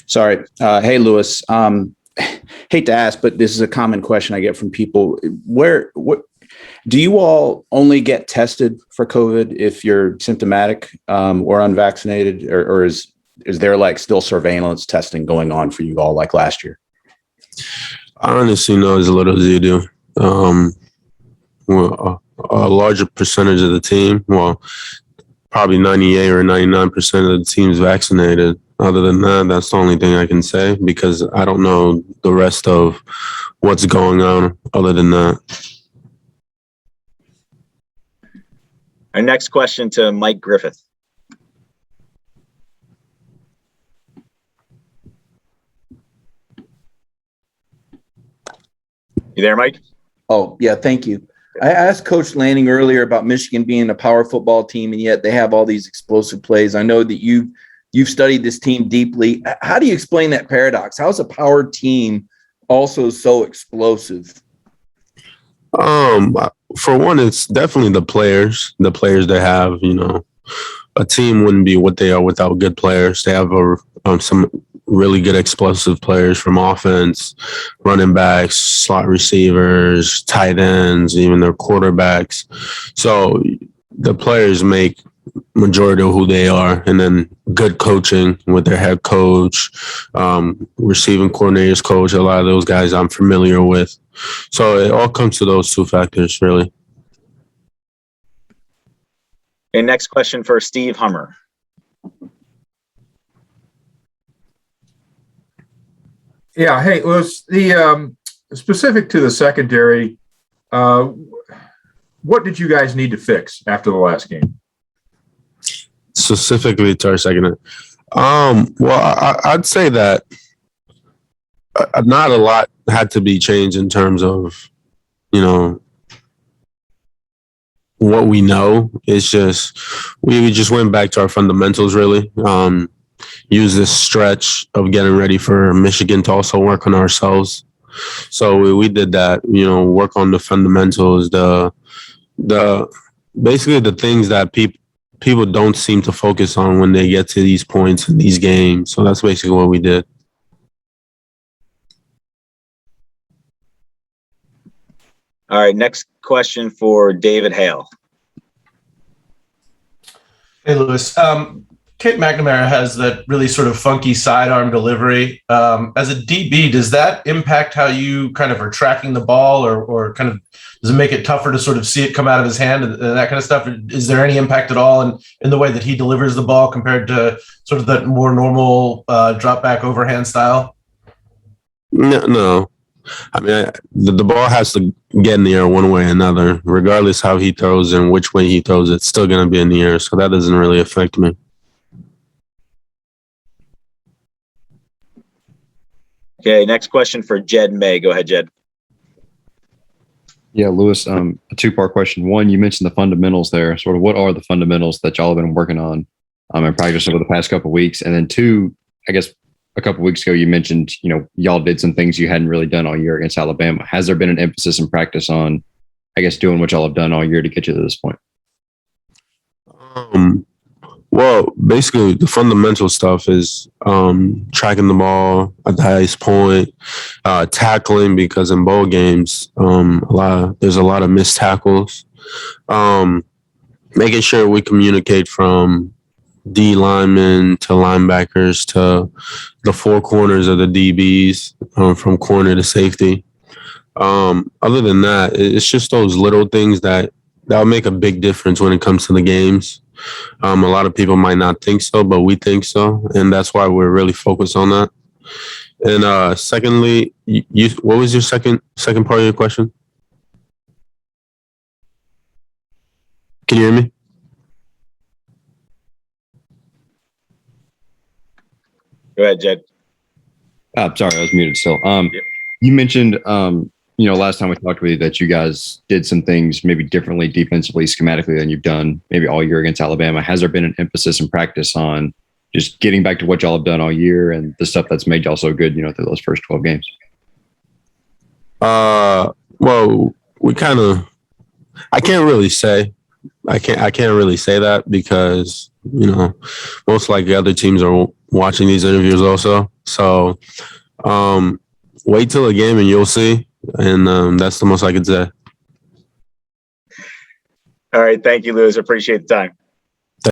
Sorry. Hey, Lewis. Hate to ask, but this is a common question I get from people. What do you all only get tested for COVID if you're symptomatic or unvaccinated, or is there like still surveillance testing going on for you all like last year? I honestly know as little as you do. Well, a larger percentage of the team, well, probably 98 or 99% of the team's vaccinated. Other than that, that's the only thing I can say because I don't know the rest of what's going on other than that. Our next question to Mike Griffith. You there, Mike? Oh, yeah, thank you. I asked Coach Lanning earlier about Michigan being a power football team, and yet they have all these explosive plays. I know that you've studied this team deeply. How do you explain that paradox? How is a power team also so explosive? For one, it's definitely the players they have. You know, a team wouldn't be what they are without good players. They have some really good explosive players from offense, running backs, slot receivers, tight ends, even their quarterbacks. So the players make majority of who they are, and then good coaching with their head coach, receiving coordinators coach. A lot of those guys I'm familiar with. So it all comes to those two factors, really. Okay, next question for Steve Hummer. Yeah, hey, Lewis, the specific to the secondary, what did you guys need to fix after the last game? Specifically to our secondary. Well, I'd say that not a lot had to be changed in terms of, you know, what we know. It's just we just went back to our fundamentals, really. Use this stretch of getting ready for Michigan to also work on ourselves. So we did that, you know, work on the fundamentals, the basically the things that people don't seem to focus on when they get to these points in these games. So that's basically what we did. All right, next question for David Hale. Hey, Lewis. Kate McNamara has that really sort of funky sidearm delivery. As a DB, does that impact how you kind of are tracking the ball or kind of does it make it tougher to sort of see it come out of his hand and that kind of stuff? Is there any impact at all in the way that he delivers the ball compared to sort of that more normal drop back overhand style? No. I mean, the ball has to get in the air one way or another. Regardless how he throws and which way he throws, it's still going to be in the air. So that doesn't really affect me. Okay, next question for Jed May. Go ahead, Jed. Yeah, Lewis, a two-part question. One, you mentioned the fundamentals there. Sort of what are the fundamentals that y'all have been working on in practice over the past couple of weeks? And then two, I guess a couple of weeks ago, you mentioned, you know, y'all did some things you hadn't really done all year against Alabama. Has there been an emphasis in practice on, I guess, doing what y'all have done all year to get you to this point? Well, basically, the fundamental stuff is tracking the ball at the highest point, tackling, because in bowl games, there's a lot of missed tackles, making sure we communicate from D linemen to linebackers to the four corners of the DBs, from corner to safety. Other than that, it's just those little things that'll make a big difference when it comes to the games. A lot of people might not think so, but we think so, and that's why we're really focused on that. And secondly, what was your second part of your question? Can you hear me? Go ahead, Jed. Sorry, I was muted still. You mentioned, last time we talked with you that you guys did some things maybe differently defensively, schematically than you've done maybe all year against Alabama. Has there been an emphasis in practice on just getting back to what y'all have done all year and the stuff that's made y'all so good, through those first 12 games? Well, we kind of, I can't really say that because, most likely other teams are watching these interviews also. So wait till the game and you'll see. And that's the most I could say. All right. Thank you, Lewis. Appreciate the time.